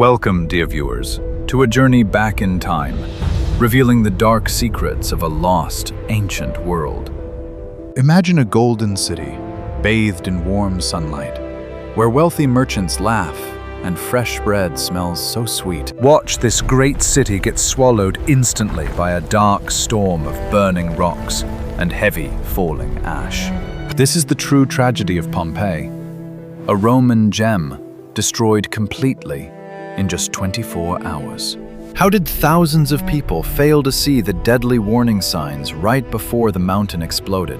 Welcome, dear viewers, to a journey back in time, revealing the dark secrets of a lost, ancient world. Imagine a golden city, bathed in warm sunlight, where wealthy merchants laugh and fresh bread smells so sweet. Watch this great city get swallowed instantly by a dark storm of burning rocks and heavy falling ash. This is the true tragedy of Pompeii, a Roman gem destroyed completely in just 24 hours. How did thousands of people fail to see the deadly warning signs right before the mountain exploded?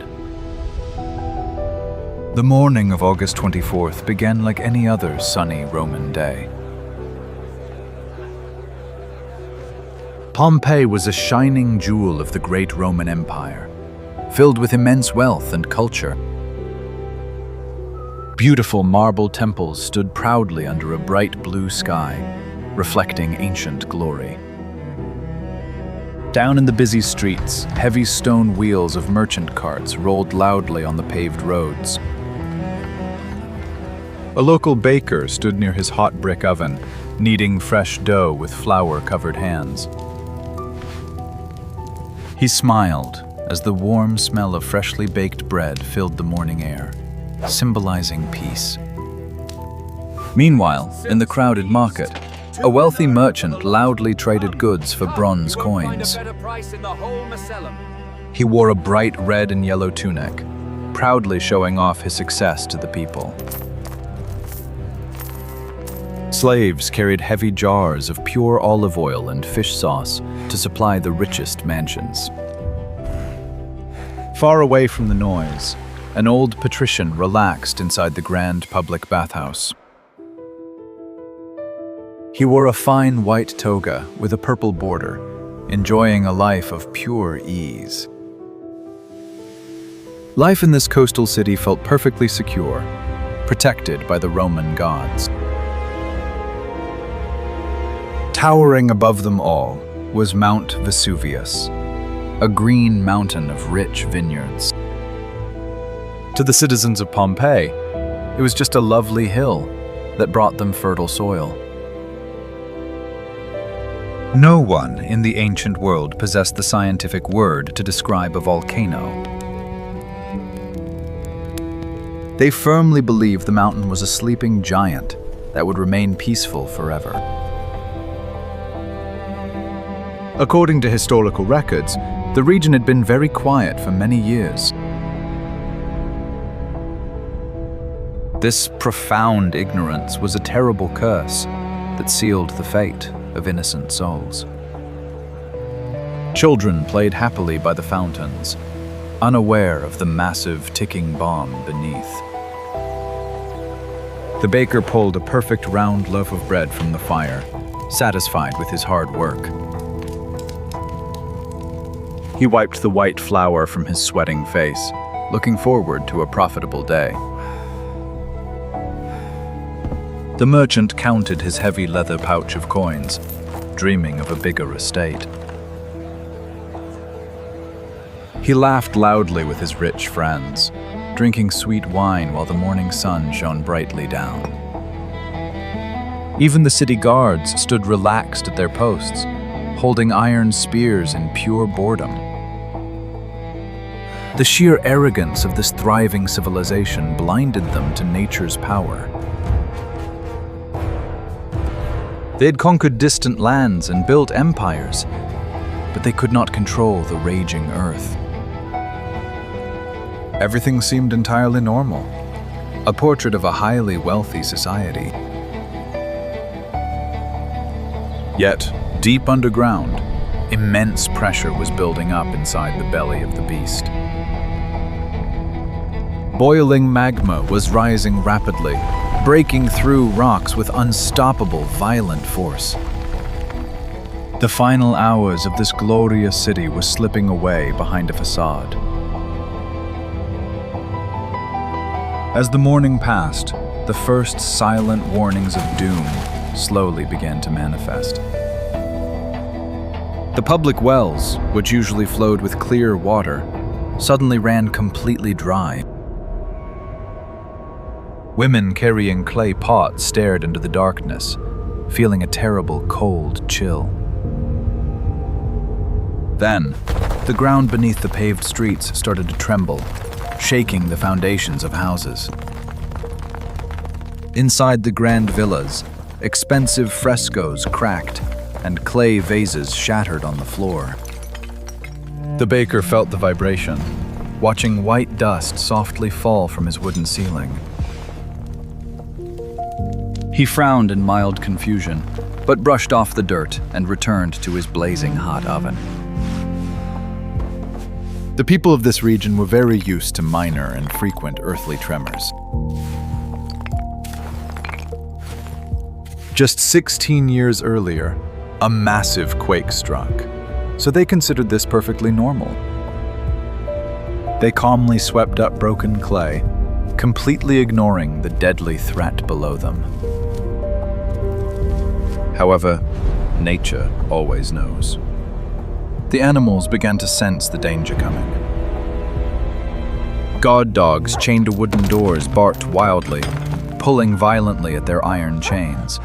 The morning of August 24th began like any other sunny Roman day. Pompeii was a shining jewel of the great Roman Empire, filled with immense wealth and culture. Beautiful marble temples stood proudly under a bright blue sky, reflecting ancient glory. Down in the busy streets, heavy stone wheels of merchant carts rolled loudly on the paved roads. A local baker stood near his hot brick oven, kneading fresh dough with flour-covered hands. He smiled as the warm smell of freshly baked bread filled the morning air, symbolizing peace. Meanwhile, in the crowded market, a wealthy merchant loudly traded goods for bronze coins. He wore a bright red and yellow tunic, proudly showing off his success to the people. Slaves carried heavy jars of pure olive oil and fish sauce to supply the richest mansions. Far away from the noise, an old patrician relaxed inside the grand public bathhouse. He wore a fine white toga with a purple border, enjoying a life of pure ease. Life in this coastal city felt perfectly secure, protected by the Roman gods. Towering above them all was Mount Vesuvius, a green mountain of rich vineyards. To the citizens of Pompeii, it was just a lovely hill that brought them fertile soil. No one in the ancient world possessed the scientific word to describe a volcano. They firmly believed the mountain was a sleeping giant that would remain peaceful forever. According to historical records, the region had been very quiet for many years. This profound ignorance was a terrible curse that sealed the fate of innocent souls. Children played happily by the fountains, unaware of the massive ticking bomb beneath. The baker pulled a perfect round loaf of bread from the fire, satisfied with his hard work. He wiped the white flour from his sweating face, looking forward to a profitable day. The merchant counted his heavy leather pouch of coins, dreaming of a bigger estate. He laughed loudly with his rich friends, drinking sweet wine while the morning sun shone brightly down. Even the city guards stood relaxed at their posts, holding iron spears in pure boredom. The sheer arrogance of this thriving civilization blinded them to nature's power. They had conquered distant lands and built empires, but they could not control the raging earth. Everything seemed entirely normal, a portrait of a highly wealthy society. Yet, deep underground, immense pressure was building up inside the belly of the beast. Boiling magma was rising rapidly, breaking through rocks with unstoppable, violent force. The final hours of this glorious city were slipping away behind a facade. As the morning passed, the first silent warnings of doom slowly began to manifest. The public wells, which usually flowed with clear water, suddenly ran completely dry. Women carrying clay pots stared into the darkness, feeling a terrible, cold chill. Then, the ground beneath the paved streets started to tremble, shaking the foundations of houses. Inside the grand villas, expensive frescoes cracked and clay vases shattered on the floor. The baker felt the vibration, watching white dust softly fall from his wooden ceiling. He frowned in mild confusion, but brushed off the dirt and returned to his blazing hot oven. The people of this region were very used to minor and frequent earthly tremors. Just 16 years earlier, a massive quake struck, so they considered this perfectly normal. They calmly swept up broken clay, completely ignoring the deadly threat below them. However, nature always knows. The animals began to sense the danger coming. Guard dogs chained to wooden doors barked wildly, pulling violently at their iron chains.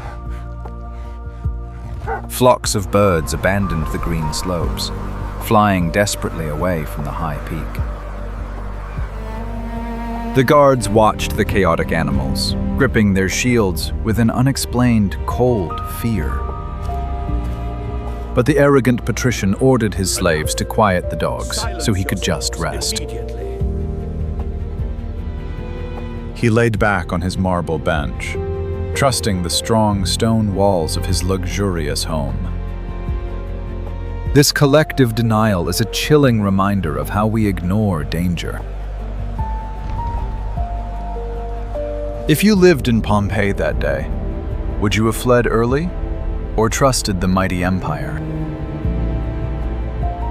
Flocks of birds abandoned the green slopes, flying desperately away from the high peak. The guards watched the chaotic animals, gripping their shields with an unexplained, cold fear. But the arrogant patrician ordered his slaves to quiet the dogs so he could just rest. He laid back on his marble bench, trusting the strong stone walls of his luxurious home. This collective denial is a chilling reminder of how we ignore danger. If you lived in Pompeii that day, would you have fled early or trusted the mighty empire?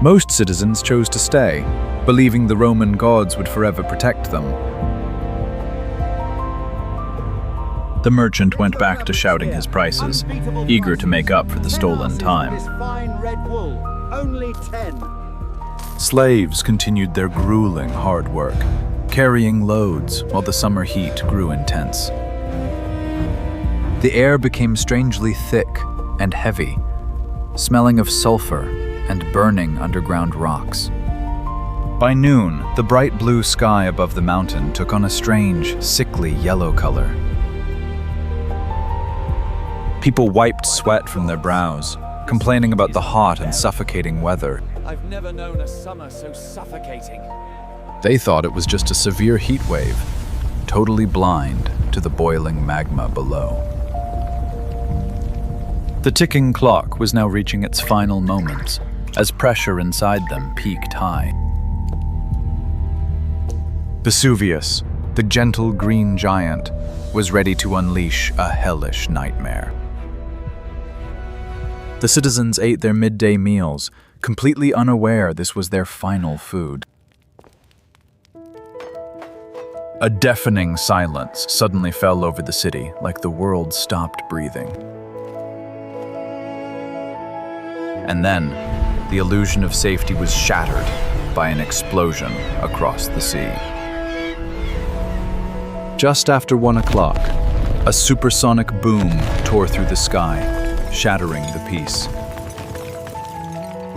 Most citizens chose to stay, believing the Roman gods would forever protect them. The merchant went back to shouting his prices, eager to make up for the stolen time. Slaves continued their grueling hard work, carrying loads while the summer heat grew intense. The air became strangely thick and heavy, smelling of sulfur and burning underground rocks. By noon, the bright blue sky above the mountain took on a strange, sickly yellow color. People wiped sweat from their brows, complaining about the hot and suffocating weather. I've never known a summer so suffocating. They thought it was just a severe heat wave, totally blind to the boiling magma below. The ticking clock was now reaching its final moments as pressure inside them peaked high. Vesuvius, the gentle green giant, was ready to unleash a hellish nightmare. The citizens ate their midday meals, completely unaware this was their final food. A deafening silence suddenly fell over the city, like the world stopped breathing. And then, the illusion of safety was shattered by an explosion across the sea. Just after 1 o'clock, a supersonic boom tore through the sky, shattering the peace.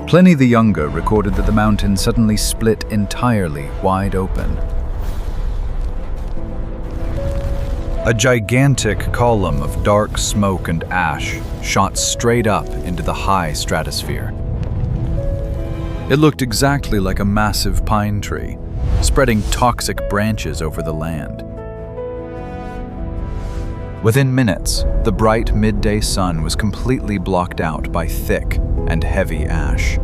Pliny the Younger recorded that the mountain suddenly split entirely wide open. A gigantic column of dark smoke and ash shot straight up into the high stratosphere. It looked exactly like a massive pine tree, spreading toxic branches over the land. Within minutes, the bright midday sun was completely blocked out by thick and heavy ash.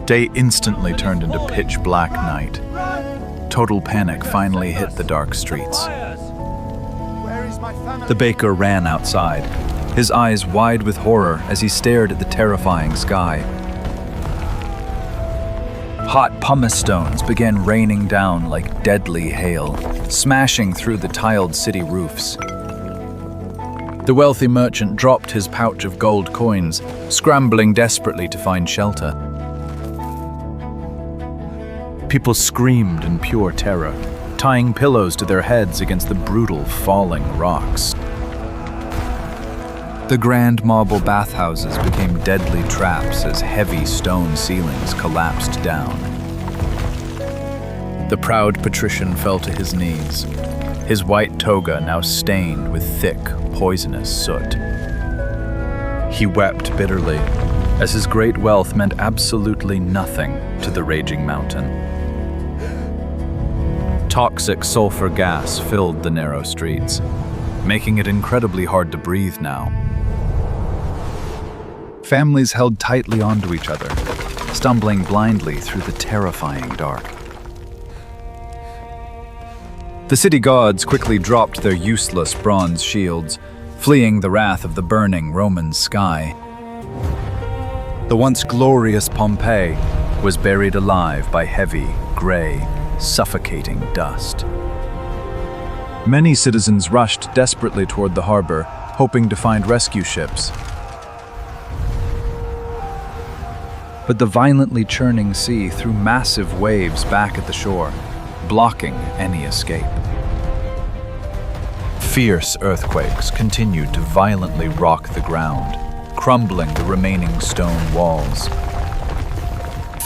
Day instantly turned into pitch black night. Total panic finally hit the dark streets. The baker ran outside, his eyes wide with horror as he stared at the terrifying sky. Hot pumice stones began raining down like deadly hail, smashing through the tiled city roofs. The wealthy merchant dropped his pouch of gold coins, scrambling desperately to find shelter. People screamed in pure terror, tying pillows to their heads against the brutal falling rocks. The grand marble bathhouses became deadly traps as heavy stone ceilings collapsed down. The proud patrician fell to his knees, his white toga now stained with thick, poisonous soot. He wept bitterly, as his great wealth meant absolutely nothing to the raging mountain. Toxic sulfur gas filled the narrow streets, making it incredibly hard to breathe now. Families held tightly onto each other, stumbling blindly through the terrifying dark. The city gods quickly dropped their useless bronze shields, fleeing the wrath of the burning Roman sky. The once glorious Pompeii was buried alive by heavy, gray, suffocating dust. Many citizens rushed desperately toward the harbor, hoping to find rescue ships. But the violently churning sea threw massive waves back at the shore, blocking any escape. Fierce earthquakes continued to violently rock the ground, crumbling the remaining stone walls.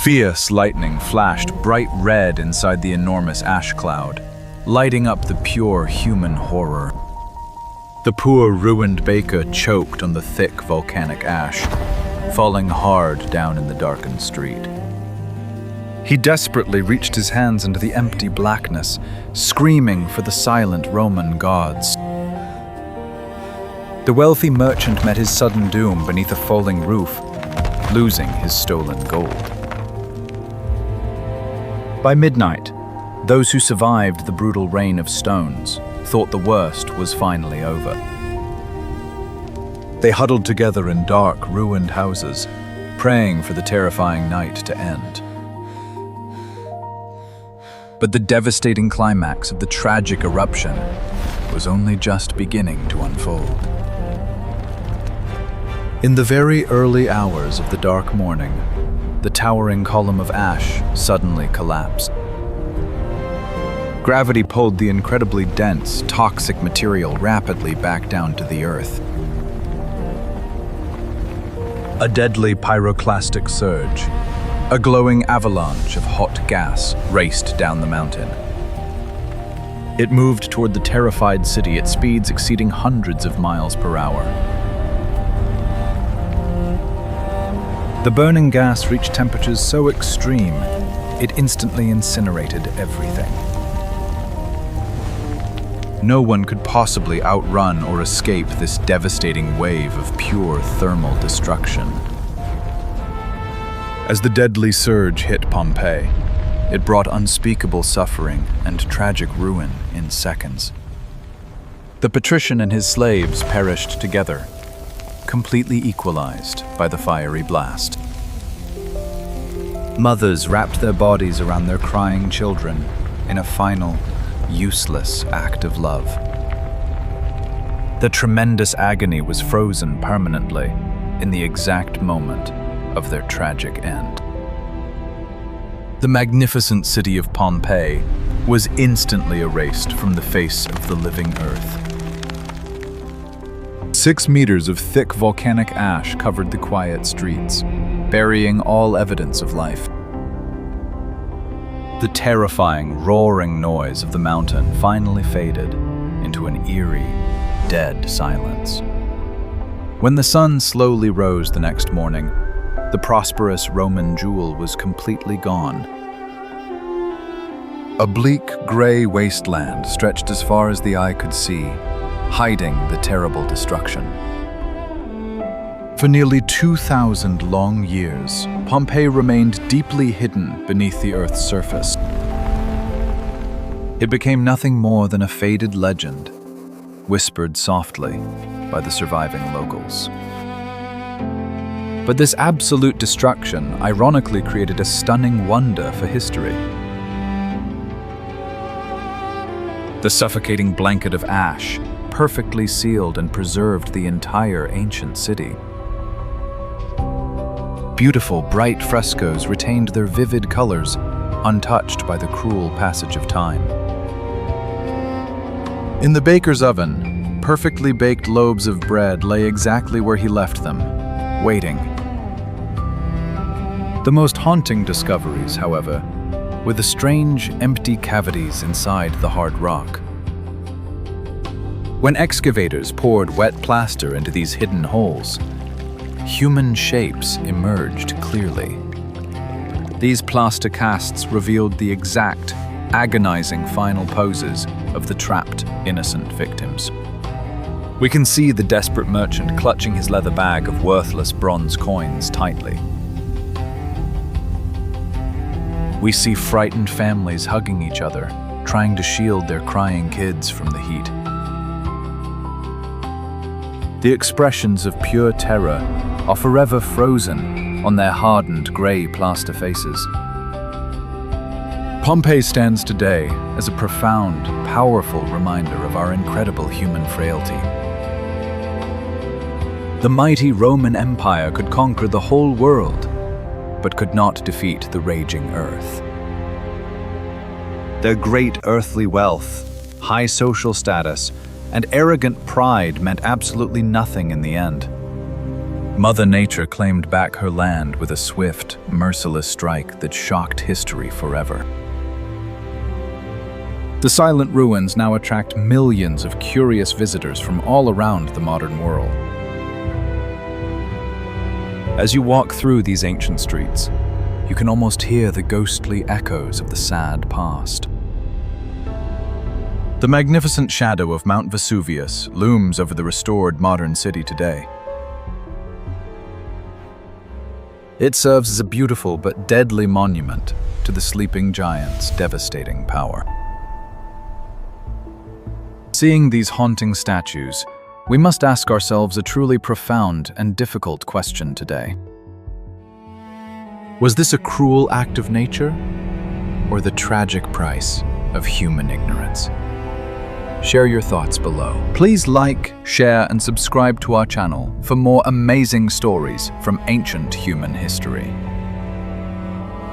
Fierce lightning flashed bright red inside the enormous ash cloud, lighting up the pure human horror. The poor ruined baker choked on the thick volcanic ash, falling hard down in the darkened street. He desperately reached his hands into the empty blackness, screaming for the silent Roman gods. The wealthy merchant met his sudden doom beneath a falling roof, losing his stolen gold. By midnight, those who survived the brutal rain of stones thought the worst was finally over. They huddled together in dark, ruined houses, praying for the terrifying night to end. But the devastating climax of the tragic eruption was only just beginning to unfold. In the very early hours of the dark morning, the towering column of ash suddenly collapsed. Gravity pulled the incredibly dense, toxic material rapidly back down to the earth. A deadly pyroclastic surge, a glowing avalanche of hot gas raced down the mountain. It moved toward the terrified city at speeds exceeding hundreds of miles per hour. The burning gas reached temperatures so extreme, it instantly incinerated everything. No one could possibly outrun or escape this devastating wave of pure thermal destruction. As the deadly surge hit Pompeii, it brought unspeakable suffering and tragic ruin in seconds. The patrician and his slaves perished together, completely equalized by the fiery blast. Mothers wrapped their bodies around their crying children in a final, useless act of love. The tremendous agony was frozen permanently in the exact moment of their tragic end. The magnificent city of Pompeii was instantly erased from the face of the living earth. 6 meters of thick volcanic ash covered the quiet streets, burying all evidence of life. The terrifying, roaring noise of the mountain finally faded into an eerie, dead silence. When the sun slowly rose the next morning, the prosperous Roman jewel was completely gone. A bleak, gray wasteland stretched as far as the eye could see, hiding the terrible destruction. For nearly 2,000 long years, Pompeii remained deeply hidden beneath the Earth's surface. It became nothing more than a faded legend, whispered softly by the surviving locals. But this absolute destruction ironically created a stunning wonder for history. The suffocating blanket of ash perfectly sealed and preserved the entire ancient city. Beautiful, bright frescoes retained their vivid colors, untouched by the cruel passage of time. In the baker's oven, perfectly baked loaves of bread lay exactly where he left them, waiting. The most haunting discoveries, however, were the strange, empty cavities inside the hard rock. When excavators poured wet plaster into these hidden holes, human shapes emerged clearly. These plaster casts revealed the exact, agonizing final poses of the trapped, innocent victims. We can see the desperate merchant clutching his leather bag of worthless bronze coins tightly. We see frightened families hugging each other, trying to shield their crying kids from the heat. The expressions of pure terror are forever frozen on their hardened gray plaster faces. Pompeii stands today as a profound, powerful reminder of our incredible human frailty. The mighty Roman Empire could conquer the whole world, but could not defeat the raging earth. Their great earthly wealth, high social status, and arrogant pride meant absolutely nothing in the end. Mother Nature claimed back her land with a swift, merciless strike that shocked history forever. The silent ruins now attract millions of curious visitors from all around the modern world. As you walk through these ancient streets, you can almost hear the ghostly echoes of the sad past. The magnificent shadow of Mount Vesuvius looms over the restored modern city today. It serves as a beautiful but deadly monument to the sleeping giant's devastating power. Seeing these haunting statues, we must ask ourselves a truly profound and difficult question today. Was this a cruel act of nature, or the tragic price of human ignorance? Share your thoughts below. Please like, share, and subscribe to our channel for more amazing stories from ancient human history.